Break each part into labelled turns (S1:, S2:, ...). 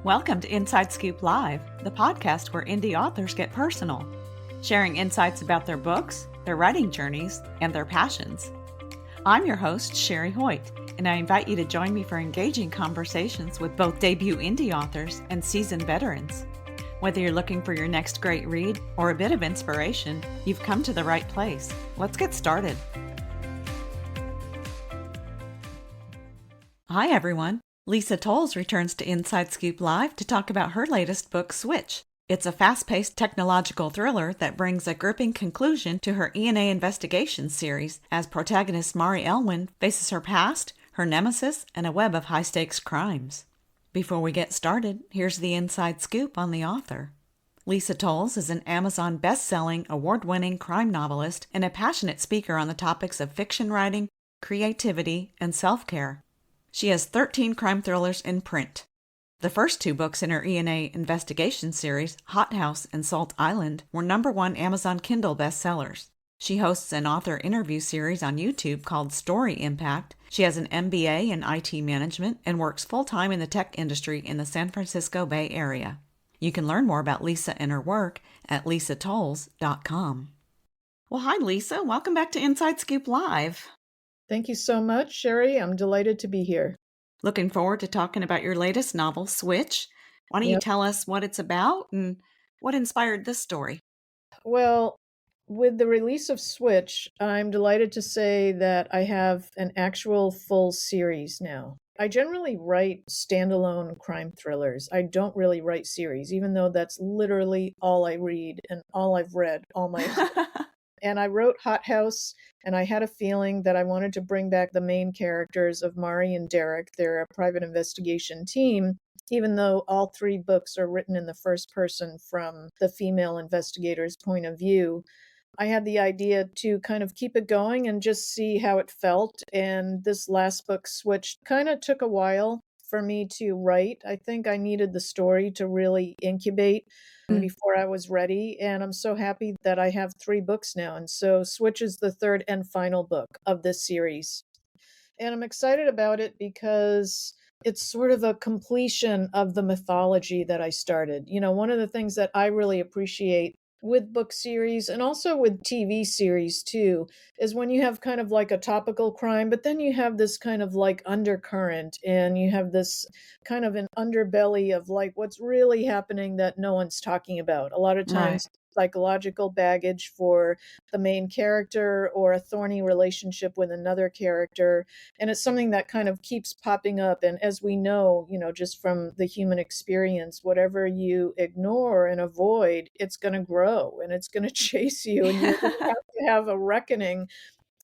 S1: Welcome to Inside Scoop Live, the podcast where indie authors get personal, sharing insights about their books, their writing journeys, and their passions. I'm your host, Sherry Hoyt, and I invite you to join me for engaging conversations with both debut indie authors and seasoned veterans. Whether you're looking for your next great read or a bit of inspiration, you've come to the right place. Let's get started. Hi, everyone. Lisa Towles returns to Inside Scoop Live to talk about her latest book, Switch. It's a fast-paced technological thriller that brings a gripping conclusion to her E&A investigation series as protagonist Mari Ellwyn faces her past, her nemesis, and a web of high-stakes crimes. Before we get started, here's the inside scoop on the author. Lisa Towles is an Amazon best-selling, award-winning crime novelist and a passionate speaker on the topics of fiction writing, creativity, and self-care. She has 13 crime thrillers in print. The first two books in her E&A investigation series, Hot House and Salt Island, were #1 Amazon Kindle bestsellers. She hosts an author interview series on YouTube called Story Impact. She has an MBA in IT management and works full-time in the tech industry in the San Francisco Bay Area. You can learn more about Lisa and her work at lisatowles.com. Well, hi, Lisa. Welcome back to Inside Scoop Live.
S2: Thank you so much, Sherry. I'm delighted to be here.
S1: Looking forward to talking about your latest novel, Switch. Why don't you tell us what it's about and what inspired this story?
S2: Well, with the release of Switch, I'm delighted to say that I have an actual full series now. I generally write standalone crime thrillers. I don't really write series, even though that's literally all I read and all I've read all my life. And I wrote Hot House, and I had a feeling that I wanted to bring back the main characters of Mari and Derek. They're a private investigation team, even though all three books are written in the first person from the female investigator's point of view. I had the idea to kind of keep it going and just see how it felt. And this last book, Switch, kind of took a while for me to write. I think I needed the story to really incubate before I was ready. And I'm so happy that I have 3 books now. And so Switch is the third and final book of this series. And I'm excited about it because it's sort of a completion of the mythology that I started. You know, one of the things that I really appreciate with book series and also with TV series too, is when you have kind of like a topical crime, but then you have this kind of like undercurrent and you have this kind of an underbelly of like what's really happening that no one's talking about. A lot of times psychological baggage for the main character or a thorny relationship with another character. And it's something that kind of keeps popping up. And as we know, you know, just from the human experience, whatever you ignore and avoid, it's going to grow and it's going to chase you. And you're going to have a reckoning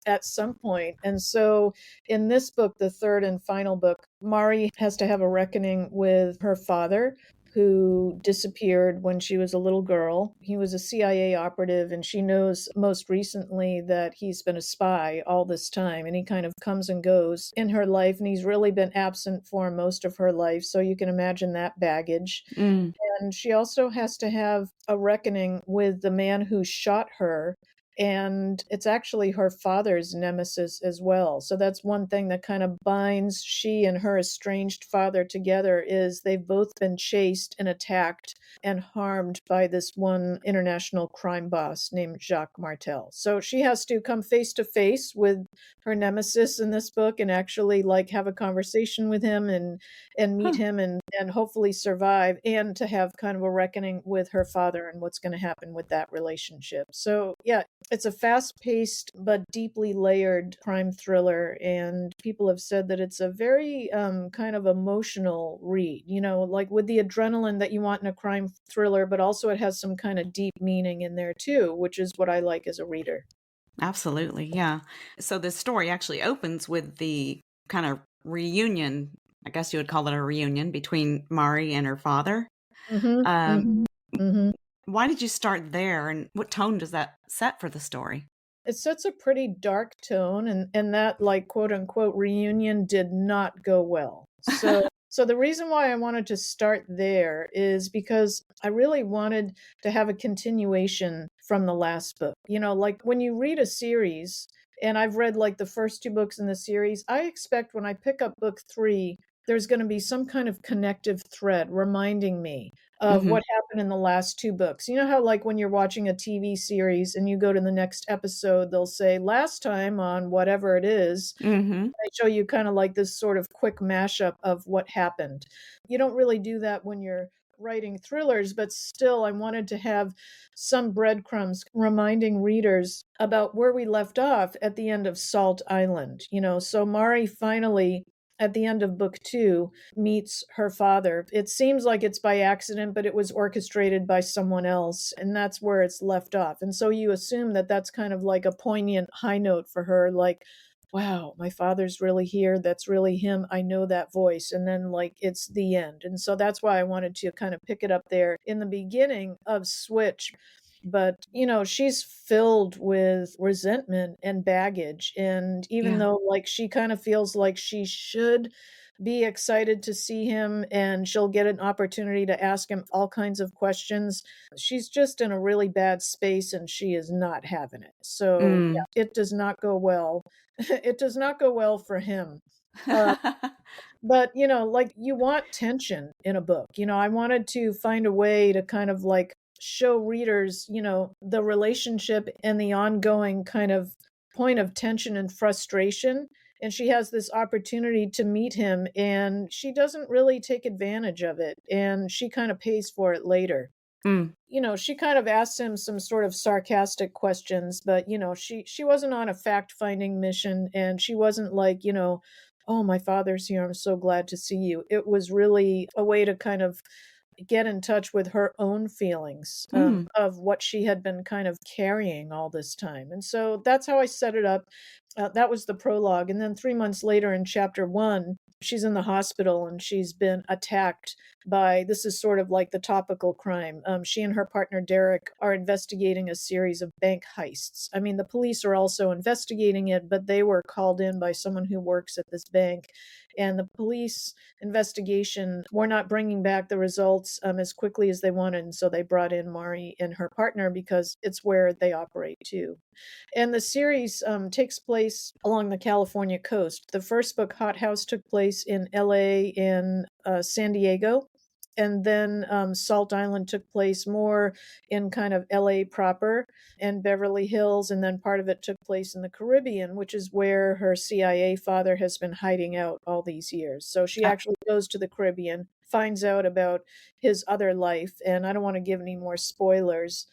S2: at some point. And so in this book, the third and final book, Mari has to have a reckoning with her father, who disappeared when she was a little girl. He was a CIA operative, and she knows most recently that he's been a spy all this time, and he kind of comes and goes in her life, and he's really been absent for most of her life, so you can imagine that baggage. And she also has to have a reckoning with the man who shot her, and it's actually her father's nemesis as well. So that's one thing that kind of binds she and her estranged father together, is they've both been chased and attacked and harmed by this one international crime boss named Jacques Martel. So she has to come face to face with her nemesis in this book and actually like have a conversation with him and meet him and hopefully survive, and to have kind of a reckoning with her father and what's going to happen with that relationship. So yeah, it's a fast-paced but deeply layered crime thriller, and people have said that it's a very kind of emotional read, you know, like with the adrenaline that you want in a crime thriller, but also it has some kind of deep meaning in there too, which is what I like as a reader.
S1: Absolutely, yeah. So this story actually opens with the kind of reunion, I guess you would call it a reunion, between Mari and her father. Why did you start there, and what tone does that set for the story?
S2: It sets a pretty dark tone, and that like quote unquote reunion did not go well. So the reason why I wanted to start there is because I really wanted to have a continuation from the last book. You know, like when you read a series, and I've read like the first 2 books in the series, I expect when I pick up book 3 there's going to be some kind of connective thread reminding me of
S1: Mhm.
S2: what happened in the last two books. You know how, like, when you're watching a TV series and you go to the next episode, they'll say, last time on whatever it is,
S1: Mhm.
S2: they show you kind of like this sort of quick mashup of what happened. You don't really do that when you're writing thrillers, but still, I wanted to have some breadcrumbs reminding readers about where we left off at the end of Salt Island. So Mari finally, at the end of book two, meets her father. It seems like it's by accident, but it was orchestrated by someone else, and that's where it's left off. And so you assume that that's kind of like a poignant high note for her, like, wow, my father's really here. That's really him. I know that voice. And then, like, it's the end. And so that's why I wanted to kind of pick it up there in the beginning of Switch. But, she's filled with resentment and baggage. And even
S1: Yeah.
S2: though, like, she kind of feels like she should be excited to see him and she'll get an opportunity to ask him all kinds of questions, she's just in a really bad space and she is not having it. So,
S1: Mm.
S2: yeah, it does not go well. It does not go well for him. Uh, but, like, you want tension in a book. I wanted to find a way to kind of like show readers, the relationship and the ongoing kind of point of tension and frustration. And she has this opportunity to meet him, and she doesn't really take advantage of it. And she kind of pays for it later.
S1: Mm.
S2: She kind of asks him some sort of sarcastic questions, but she wasn't on a fact-finding mission, and she wasn't like, "Oh, my father's here. I'm so glad to see you." It was really a way to kind of get in touch with her own feelings,
S1: Mm.
S2: of what she had been kind of carrying all this time. And so that's how I set it up. That was the prologue. And then 3 months later in chapter one, she's in the hospital and she's been attacked by, this is sort of like the topical crime. She and her partner Derek are investigating a series of bank heists. I mean, the police are also investigating it, but they were called in by someone who works at this bank. And the police investigation were not bringing back the results as quickly as they wanted. And so they brought in Mari and her partner because it's where they operate too. And the series takes place along the California coast. The first book, Hot House, took place in LA and San Diego. And then Salt Island took place more in kind of LA proper and Beverly Hills. And then part of it took place in the Caribbean, which is where her CIA father has been hiding out all these years. So she
S1: Uh,
S2: actually goes to the Caribbean, finds out about his other life. And I don't want to give any more spoilers.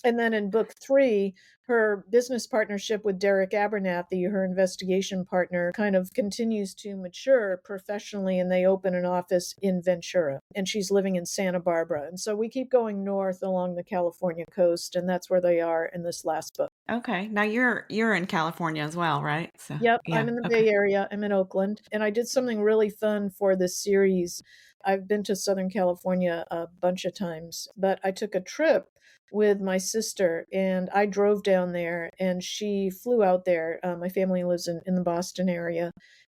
S2: And then in book three, her business partnership with Derek Abernathy, her investigation partner, kind of continues to mature professionally, and they open an office in Ventura, and she's living in Santa Barbara. And so we keep going north along the California coast, and that's where they are in this last book.
S1: okay. Now you're in California as well, right? So,
S2: Yep,
S1: yeah.
S2: I'm in the
S1: Okay.
S2: Bay Area. I'm in Oakland, and I did something really fun for this series. I've been to Southern California a bunch of times, but I took a trip with my sister and I drove down there and she flew out there. My family lives in the Boston area,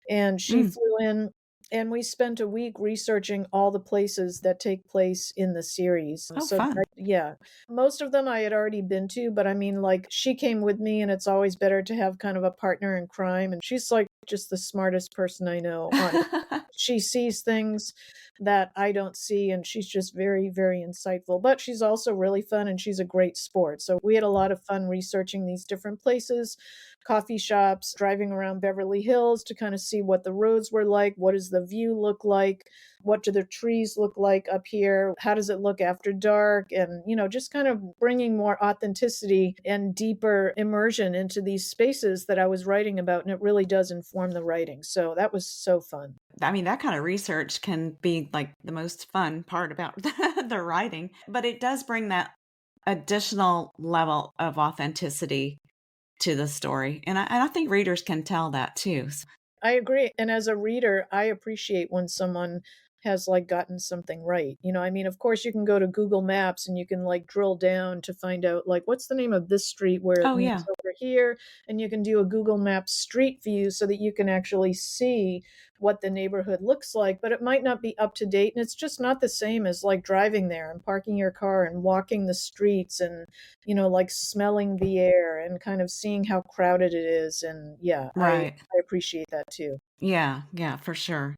S2: and she
S1: Mm.
S2: flew in and we spent a week researching all the places that take place in the series.
S1: Oh,
S2: So,
S1: fun.
S2: yeah, most of them I had already been to, but I mean, like, she came with me, and it's always better to have kind of a partner in crime. And she's like just the smartest person I know on it. She sees things that I don't see, and she's just very, very insightful. But she's also really fun, and she's a great sport. So we had a lot of fun researching these different places, coffee shops, driving around Beverly Hills to kind of see what the roads were like. What does the view look like? What do the trees look like up here? How does it look after dark? And, just kind of bringing more authenticity and deeper immersion into these spaces that I was writing about. And it really does inform the writing. So that was so fun.
S1: I mean, that kind of research can be like the most fun part about the writing, but it does bring that additional level of authenticity to the story. And I think readers can tell that too.
S2: I agree. And as a reader, I appreciate when someone has like gotten something right. I mean, of course you can go to Google Maps and you can like drill down to find out like what's the name of this street where it
S1: Oh,
S2: meets
S1: yeah.
S2: over here, and you can do a Google Maps street view so that you can actually see what the neighborhood looks like, but it might not be up to date. And it's just not the same as like driving there and parking your car and walking the streets and, like smelling the air and kind of seeing how crowded it is. And yeah, I,
S1: Right.
S2: I appreciate that too.
S1: Yeah, yeah, for sure.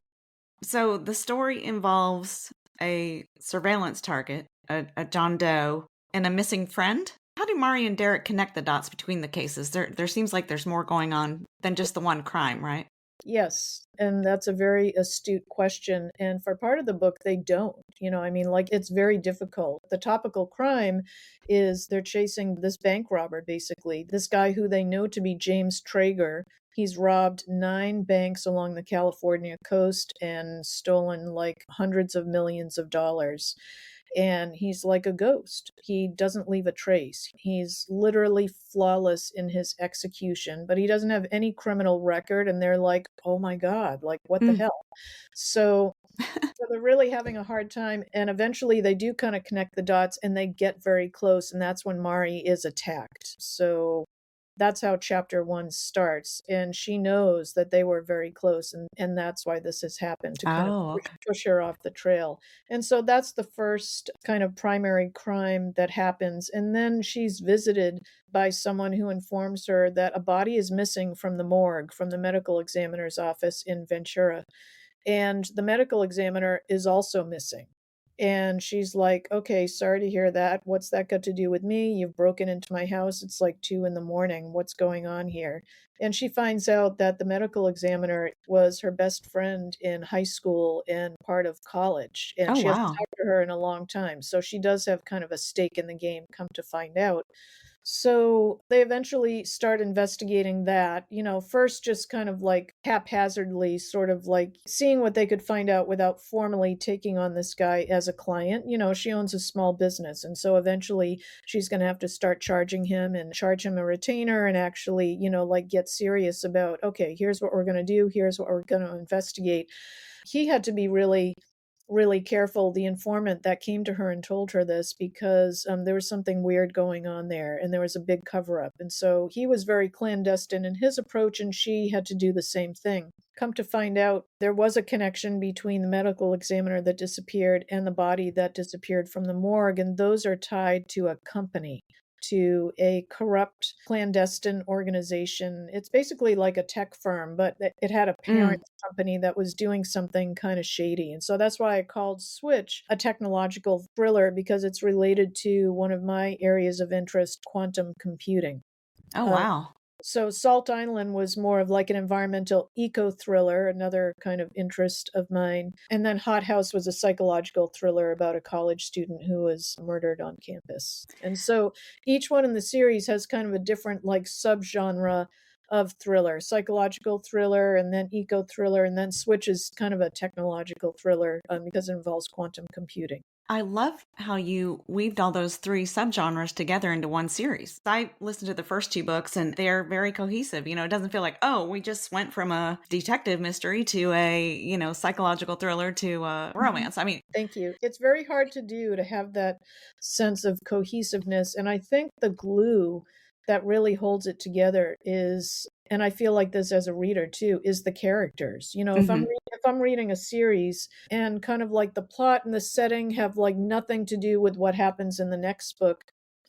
S1: So the story involves a surveillance target, a John Doe, and a missing friend. How do Mari and Derek connect the dots between the cases? There seems like there's more going on than just the one crime, right?
S2: Yes, and that's a very astute question. And for part of the book, they don't. Like it's very difficult. The topical crime is they're chasing this bank robber, basically, this guy who they know to be James Traeger. He's robbed 9 banks along the California coast and stolen like hundreds of millions of dollars. And he's like a ghost. He doesn't leave a trace. He's literally flawless in his execution, but he doesn't have any criminal record. And they're like, oh my God, like what the
S1: Mm.
S2: hell? So, so they're really having a hard time. And eventually they do kind of connect the dots and they get very close. And that's when Mari is attacked. So that's how chapter 1 starts. And she knows that they were very close. And that's why this has happened to kind of
S1: Oh, okay.
S2: push her off the trail. And so that's the first kind of primary crime that happens. And then she's visited by someone who informs her that a body is missing from the morgue, from the medical examiner's office in Ventura. And the medical examiner is also missing. And she's like, okay, sorry to hear that. What's that got to do with me? You've broken into my house. It's like 2 a.m. What's going on here? And she finds out that the medical examiner was her best friend in high school and part of college. And
S1: Oh,
S2: she hasn't
S1: wow.
S2: talked to her in a long time. So she does have kind of a stake in the game, come to find out. So they eventually start investigating that, first just kind of like haphazardly, sort of like seeing what they could find out without formally taking on this guy as a client. She owns a small business. And so eventually she's going to have to start charging him and charge him a retainer and actually, like get serious about, okay, here's what we're going to do. Here's what we're going to investigate. He had to be really careful, the informant that came to her and told her this, because there was something weird going on there and there was a big cover up. And so he was very clandestine in his approach, and she had to do the same thing. Come to find out, there was a connection between the medical examiner that disappeared and the body that disappeared from the morgue, and those are tied to a company, to a corrupt clandestine organization. It's basically like a tech firm, but it had a
S1: Mm.
S2: parent company that was doing something kind of shady. And so that's why I called Switch a technological thriller, because it's related to one of my areas of interest, quantum computing.
S1: Oh,
S2: Uh,
S1: wow.
S2: so Salt Island was more of like an environmental eco thriller, another kind of interest of mine. And then Hot House was a psychological thriller about a college student who was murdered on campus. And so each one in the series has kind of a different like subgenre of thriller, psychological thriller, and then eco thriller, and then Switch is kind of a technological thriller because it involves quantum computing.
S1: I love how you weaved all those three subgenres together into one series. I listened to the first two books and they're very cohesive. It doesn't feel like, oh, we just went from a detective mystery to a, psychological thriller to a romance. I mean,
S2: Thank you. It's very hard to do, to have that sense of cohesiveness. And I think the glue that really holds it together is, and I feel like this as a reader too, is the characters. If
S1: mhm.
S2: if I'm reading a series and kind of like the plot and the setting have like nothing to do with what happens in the next book,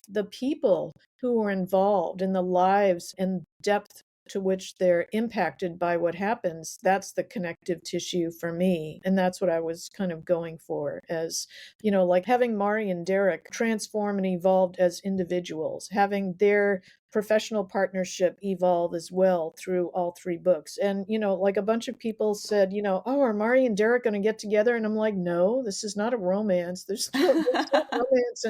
S2: the people who are involved in the lives and depth to which they're impacted by what happens, that's the connective tissue for me. And that's what I was kind of going for, as, like having Mari and Derek transform and evolve as individuals, having their professional partnership evolve as well through all 3 books. And, like a bunch of people said, oh, are Mari and Derek going to get together? And I'm like, no, this is not a romance. There's no romance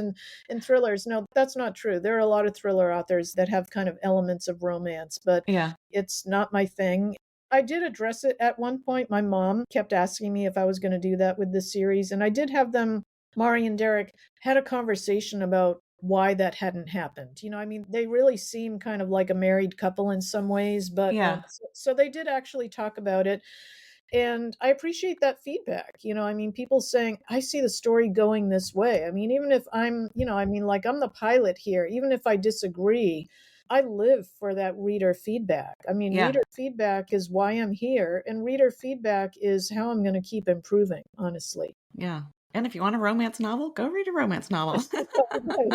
S2: in thrillers. No, that's not true. There are a lot of thriller authors that have kind of elements of romance, but
S1: Yeah.
S2: it's not my thing. I did address it at one point. My mom kept asking me if I was going to do that with this series, and I did have them, Mari and Derek, had a conversation about why that hadn't happened. They really seem kind of like a married couple in some ways, but
S1: Yeah.
S2: so they did actually talk about it. And I appreciate that feedback. People saying, I see the story going this way. Even if I'm, like I'm the pilot here, even if I disagree, I live for that reader feedback. I mean,
S1: Yeah.
S2: reader feedback is why I'm here, and reader feedback is how I'm going to keep improving, honestly.
S1: Yeah. And if you want a romance novel, go read a romance novel.
S2: Right.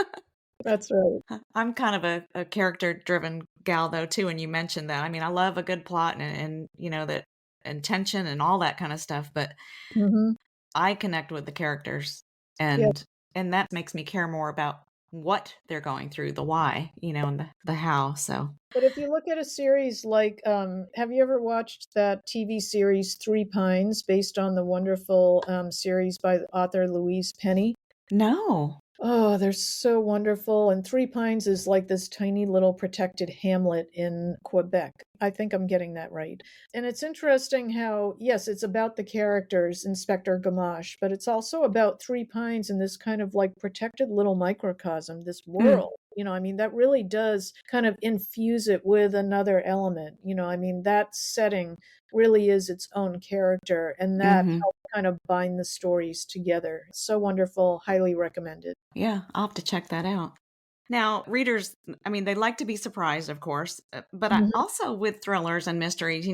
S2: That's right.
S1: I'm kind of a character-driven gal though too, and you mentioned that. I mean, I love a good plot and that intention and all that kind of stuff, but
S2: Hmm.
S1: I connect with the characters
S2: Yeah.
S1: and that makes me care more about what they're going through, the why, and the how. So
S2: But if you look at a series like, have you ever watched that TV series Three Pines, based on the wonderful series by the author Louise Penny?
S1: no.
S2: Oh, they're so wonderful. And Three Pines is like this tiny little protected hamlet in Quebec. I think I'm getting that right. And it's interesting how, yes, it's about the characters, Inspector Gamache, but it's also about Three Pines and this kind of like protected little microcosm, this
S1: Mm,
S2: world. I mean, that really does kind of infuse it with another element. I mean, that setting really is its own character, and that
S1: mhm.
S2: helps kind of bind the stories together. So wonderful, highly recommended.
S1: Yeah, I'll have to check that out. Now, readers, I mean, they like to be surprised, of course, but I
S2: Mhm,
S1: also with thrillers and mysteries,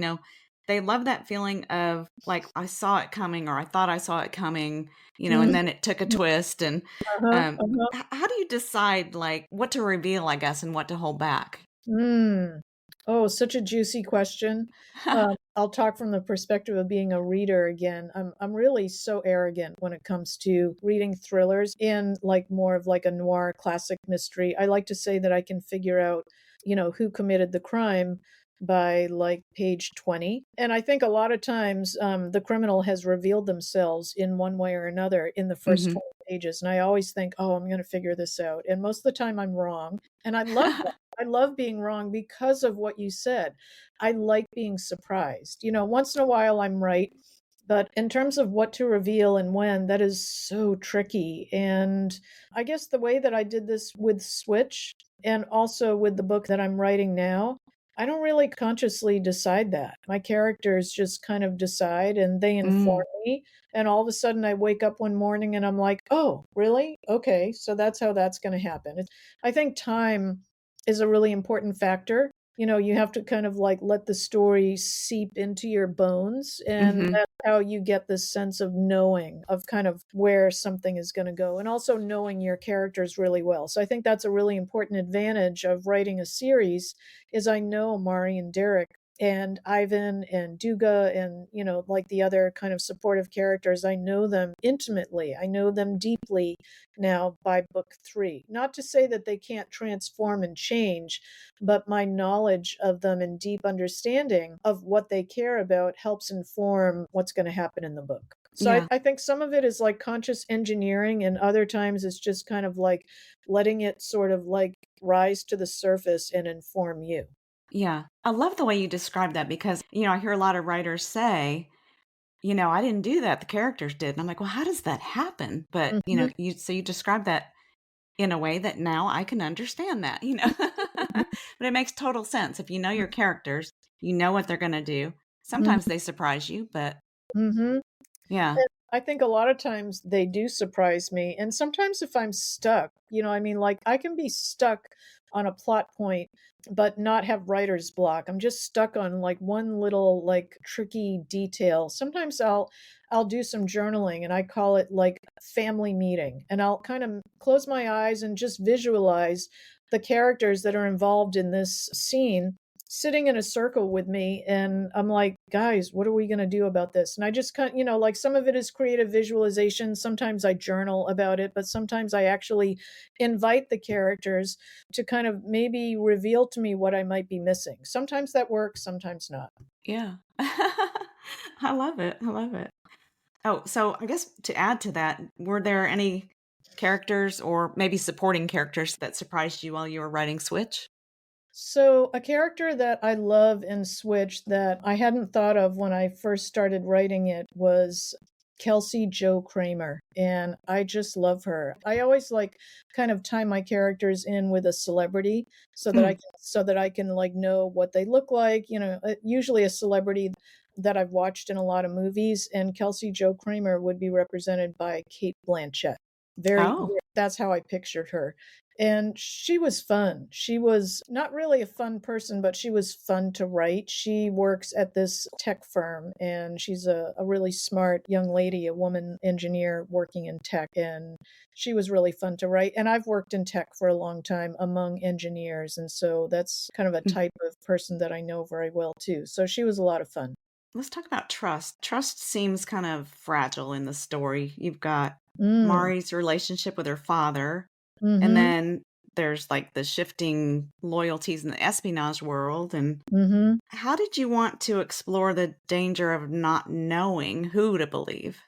S1: they love that feeling of like I saw it coming or I thought I saw it coming, and
S2: mhm,
S1: then it took a twist. And
S2: uh-huh, uh-huh.
S1: how do you decide like what to reveal, I guess, and what to hold back?
S2: Mm. Oh, such a juicy question. I'll talk from the perspective of being a reader again. I'm really so arrogant when it comes to reading thrillers in like more of like a noir classic mystery. I like to say that I can figure out, who committed the crime by like page 20. And I think a lot of times the criminal has revealed themselves in one way or another in the first
S1: Hmm.
S2: 20 pages. And I always think, oh, I'm going to figure this out. And most of the time I'm wrong. And I love that. I love being wrong because of what you said. I like being surprised. Once in a while I'm right, but in terms of what to reveal and when, that is so tricky. And I guess the way that I did this with Switch and also with the book that I'm writing now, I don't really consciously decide that. My characters just kind of decide and they
S1: Mm,
S2: inform me. And all of a sudden I wake up one morning and I'm like, oh, really? Okay. So that's how that's going to happen. I think time is a really important factor. You have to kind of like let the story seep into your bones, and
S1: hmm.
S2: that's how you get this sense of knowing of kind of where something is going to go, and also knowing your characters really well. So I think that's a really important advantage of writing a series is I know Mari and Derek and Ivan and Duga and like the other kind of supportive characters. I know them intimately. I know them deeply now by book 3. Not to say that they can't transform and change, but my knowledge of them and deep understanding of what they care about helps inform what's going to happen in the book. So
S1: Yeah.
S2: I think some of it is like conscious engineering, and other times it's just kind of like letting it sort of like rise to the surface and inform you.
S1: Yeah. I love the way you describe that because, I hear a lot of writers say, I didn't do that. The characters did. And I'm like, well, how does that happen? But,
S2: Mhm,
S1: so you describe that in a way that now I can understand that, but it makes total sense. If you know your characters, you know what they're going to do.
S2: mhm,
S1: Sometimes they surprise you, but
S2: mhm.
S1: yeah.
S2: And I think a lot of times they do surprise me. And sometimes if I'm stuck, I mean, like I can be stuck on a plot point, but not have writer's block. I'm just stuck on like one little like tricky detail. Sometimes I'll do some journaling and I call it like family meeting. And I'll kind of close my eyes and just visualize the characters that are involved in this scene sitting in a circle with me, and I'm like, guys, what are we going to do about this? And I just kind like some of it is creative visualization. Sometimes I journal about it, but sometimes I actually invite the characters to kind of maybe reveal to me what I might be missing. Sometimes that works, sometimes not.
S1: Yeah. I love it. I love it. Oh, so I guess to add to that, were there any characters or maybe supporting characters that surprised you while you were writing Switch?
S2: So, a character that I love in Switch that I hadn't thought of when I first started writing it was Kelsey Joe Kramer, and I just love her. I always like kind of tie my characters in with a celebrity
S1: Mm.
S2: so that I can like know what they look like, usually a celebrity that I've watched in a lot of movies, and Kelsey Joe Kramer would be represented by Kate Blanchett. Very,
S1: Oh.
S2: That's how I pictured her. And she was fun. She was not really a fun person, but she was fun to write. She works at this tech firm, and she's a really smart young lady, a woman engineer working in tech. And she was really fun to write. And I've worked in tech for a long time among engineers. And so that's kind of a
S1: Mm.
S2: type of person that I know very well, too. So she was a lot of fun.
S1: Let's talk about trust. Trust seems kind of fragile in the story. You've got
S2: Mm.
S1: Mari's relationship with her father, and
S2: Mm-hmm.
S1: then there's like the shifting loyalties in the espionage world. And
S2: Mm-hmm.
S1: how did you want to explore the danger of not knowing who to believe?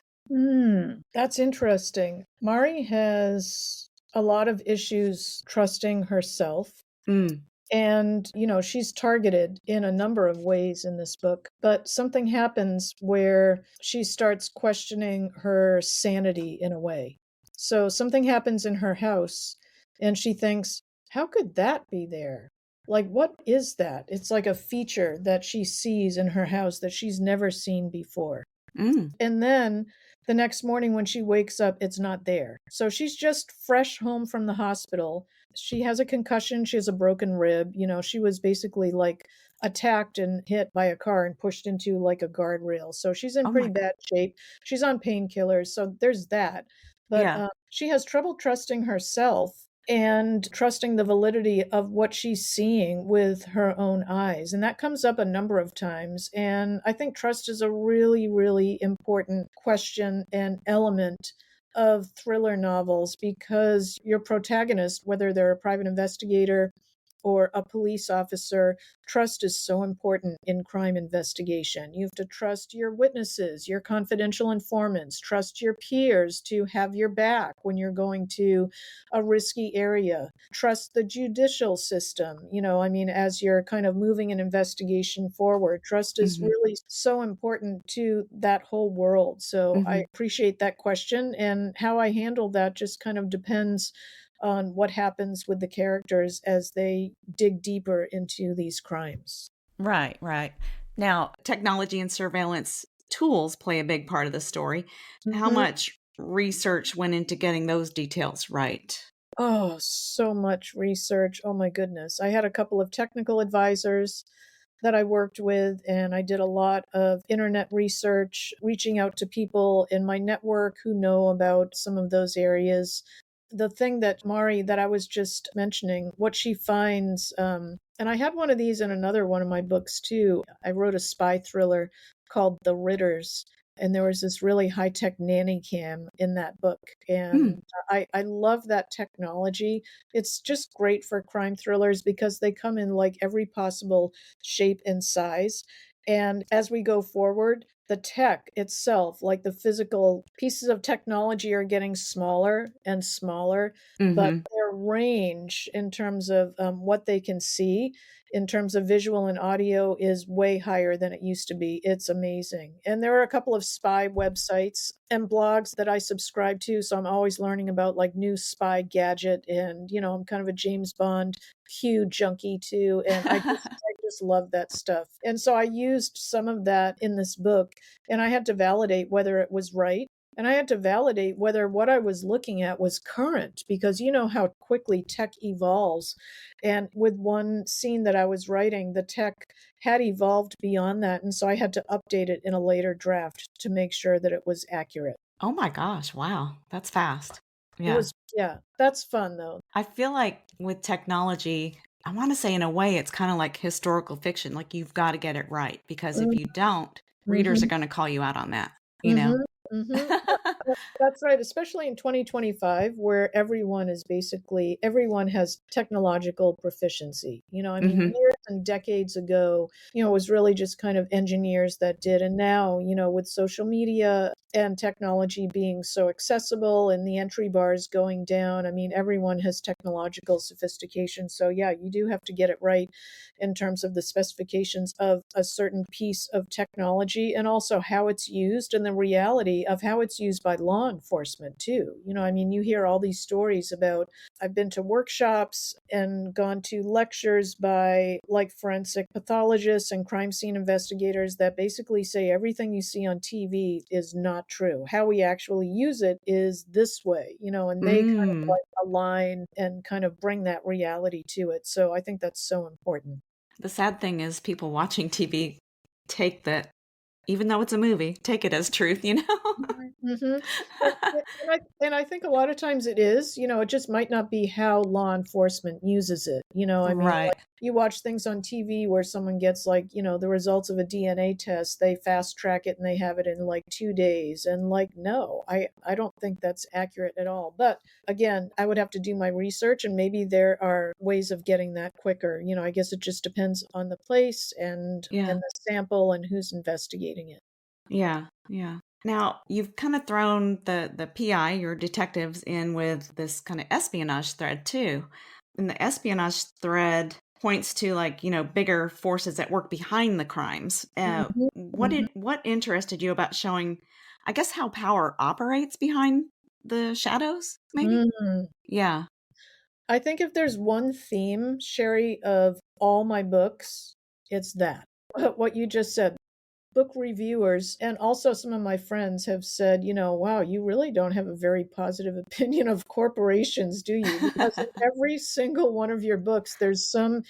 S2: That's interesting. Mari has a lot of issues trusting herself.
S1: Mm,
S2: And, she's targeted in a number of ways in this book, but something happens where she starts questioning her sanity in a way. So something happens in her house, and she thinks, how could that be there? Like, what is that? It's like a feature that she sees in her house that she's never seen before.
S1: mm,
S2: And then the next morning when she wakes up, it's not there. So she's just fresh home from the hospital. She has a concussion. She has a broken rib. She was basically like attacked and hit by a car and pushed into like a guardrail. So she's in
S1: oh
S2: pretty
S1: my god.
S2: bad shape. She's on painkillers. So there's that. But
S1: Yeah.
S2: she has trouble trusting herself and trusting the validity of what she's seeing with her own eyes. And that comes up a number of times. And I think trust is a really, really important question and element of thriller novels because your protagonist, whether they're a private investigator or a police officer, trust is so important in crime investigation. You have to trust your witnesses, your confidential informants, trust your peers to have your back when you're going to a risky area, trust the judicial system. As you're kind of moving an investigation forward, trust is
S1: Hmm.
S2: really so important to that whole world. So I
S1: Hmm.
S2: appreciate that question. And how I handle that just kind of depends on what happens with the characters as they dig deeper into these crimes.
S1: Right, right. Now, technology and surveillance tools play a big part of the story. How
S2: Mhm.
S1: much research went into getting those details right?
S2: Oh, so much research. Oh my goodness. I had a couple of technical advisors that I worked with, and I did a lot of internet research, reaching out to people in my network who know about some of those areas. The thing that Mari, that I was just mentioning, what she finds, and I had one of these in another one of my books too. I wrote a spy thriller called The Ritters, and there was this really high tech nanny cam in that book.
S1: Mm,
S2: And I love that technology. It's just great for crime thrillers because they come in like every possible shape and size. And as we go forward, the tech itself, like the physical pieces of technology, are getting smaller and smaller, but
S1: mm-hmm.
S2: their range in terms of what they can see, in terms of visual and audio, is way higher than it used to be. It's amazing. And there are a couple of spy websites and blogs that I subscribe to. So I'm always learning about like new spy gadget. And, I'm kind of a James Bond huge junkie too. And I just love that stuff. And so I used some of that in this book, and I had to validate whether it was right. And I had to validate whether what I was looking at was current, because you know how quickly tech evolves. And with one scene that I was writing, the tech had evolved beyond that. And so I had to update it in a later draft to make sure that it was accurate.
S1: Oh my gosh, wow. That's fast.
S2: It
S1: Yeah.
S2: was, yeah, that's fun though.
S1: I feel like with technology, I want to say in a way it's kind of like historical fiction. Like you've got to get it right because if you don't, readers are
S2: Mm-hmm.
S1: going to call you out on that, you know?
S2: Mhm, mhm. That's right, especially in 2025, where everyone has technological proficiency.
S1: Hmm.
S2: Years and decades ago, it was really just kind of engineers that did. And now, with social media and technology being so accessible and the entry bars going down, everyone has technological sophistication. So, yeah, you do have to get it right in terms of the specifications of a certain piece of technology and also how it's used. And the reality theory of how it's used by law enforcement too. I mean, you hear all these stories about, I've been to workshops and gone to lectures by like forensic pathologists and crime scene investigators that basically say everything you see on TV is not true. How we actually use it is this way, and they kind of
S1: Mm.
S2: like align and kind of bring that reality to it. So I think that's so important.
S1: The sad thing is people watching TV take that, even though it's a movie, take it as truth, you know?
S2: Mhm. And I think a lot of times it is, it just might not be how law enforcement uses it. I mean,
S1: Right.
S2: like you watch things on TV where someone gets like, the results of a DNA test, they fast track it and they have it in like 2 days. And like, no, I don't think that's accurate at all. But again, I would have to do my research and maybe there are ways of getting that quicker. I guess it just depends on the place and
S1: Yeah.
S2: the sample and who's investigating it.
S1: Yeah. Yeah. Now, you've kind of thrown the PI, your detectives, in with this kind of espionage thread too. And the espionage thread points to like, bigger forces at work behind the crimes.
S2: Mhm, mhm.
S1: What interested you about showing, I guess, how power operates behind the shadows, maybe?
S2: Mm.
S1: Yeah.
S2: I think if there's one theme, Sherry, of all my books, it's that. What you just said. Book reviewers and also some of my friends have said, wow, you really don't have a very positive opinion of corporations, do you? Because in every single one of your books, there's some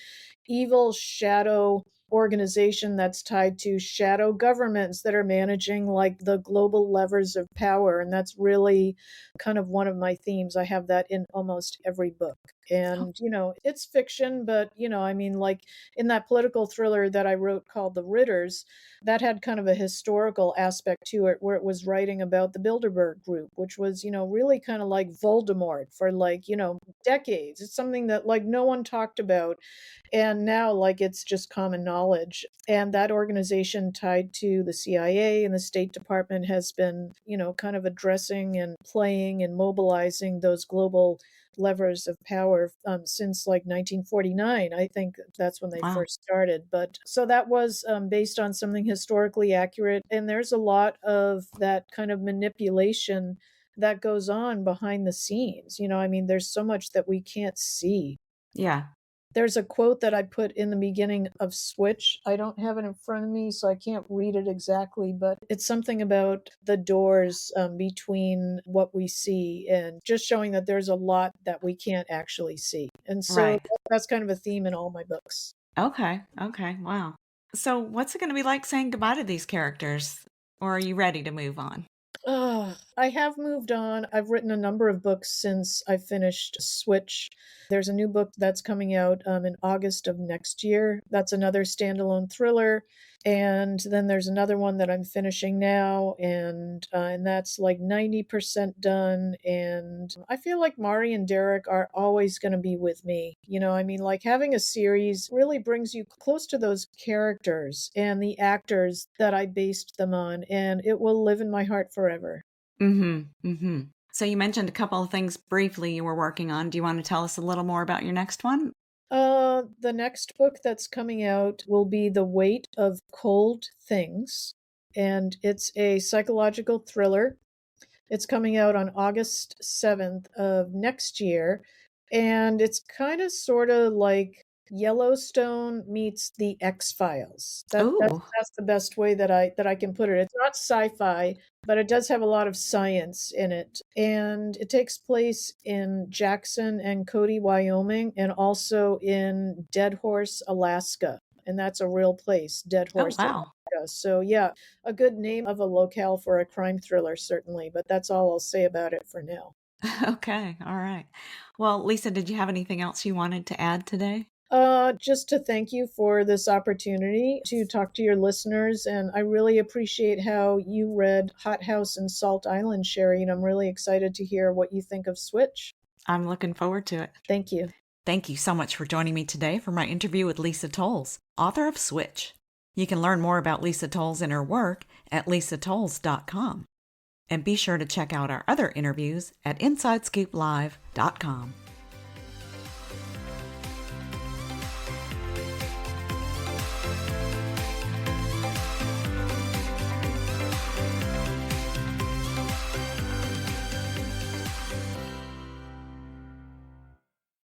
S2: evil shadow organization that's tied to shadow governments that are managing like the global levers of power. And that's really kind of one of my themes. I have that in almost every book.
S1: Oh,
S2: And, it's fiction, but, I mean, like in that political thriller that I wrote called The Ritters, that had kind of a historical aspect to it where it was writing about the Bilderberg group, which was, really kind of like Voldemort for like, decades. It's something that like no one talked about. And now, like, it's just common knowledge. And that organization tied to the CIA and the State Department has been, kind of addressing and playing and mobilizing those global levers of power since like 1949. I think that's when they
S1: wow.
S2: first started. But so that was based on something historically accurate. And there's a lot of that kind of manipulation that goes on behind the scenes. I mean, there's so much that we can't see.
S1: Yeah.
S2: There's a quote that I put in the beginning of Switch. I don't have it in front of me, so I can't read it exactly, but it's something about the doors between what we see and just showing that there's a lot that we can't actually see. And so
S1: Right.
S2: that's kind of a theme in all my books.
S1: Okay. Okay. Wow. So, what's it going to be like saying goodbye to these characters? Or are you ready to move on?
S2: I have moved on. I've written a number of books since I finished Switch. There's a new book that's coming out in August of next year. That's another standalone thriller. And then there's another one that I'm finishing now, and that's like 90% done. And I feel like Mari and Derek are always going to be with me. I mean, like having a series really brings you close to those characters and the actors that I based them on, and it will live in my heart forever.
S1: Mm-hmm. Mm-hmm. So you mentioned a couple of things briefly you were working on. Do you want to tell us a little more about your next one?
S2: The next book that's coming out will be The Weight of Cold Things, and it's a psychological thriller. It's coming out on August 7th of next year, and it's kind of sort of like Yellowstone meets the X-Files. That's
S1: Oh,
S2: that's the best way that I can put it. It's not sci-fi, but it does have a lot of science in it. And it takes place in Jackson and Cody, Wyoming, and also in Dead Horse, Alaska. And that's a real place, Dead
S1: oh,
S2: Horse,
S1: wow.
S2: Alaska. So yeah, a good name of a locale for a crime thriller, certainly, but that's all I'll say about it for now.
S1: Okay. All right. Well, Lisa, did you have anything else you wanted to add today?
S2: Just to thank you for this opportunity to talk to your listeners. And I really appreciate how you read Hot House and Salt Island, Sherry. And I'm really excited to hear what you think of Switch.
S1: I'm looking forward to it.
S2: Thank you.
S1: Thank you so much for joining me today for my interview with Lisa Towles, author of Switch. You can learn more about Lisa Towles and her work at lisatowles.com. And be sure to check out our other interviews at InsideScoopLive.com.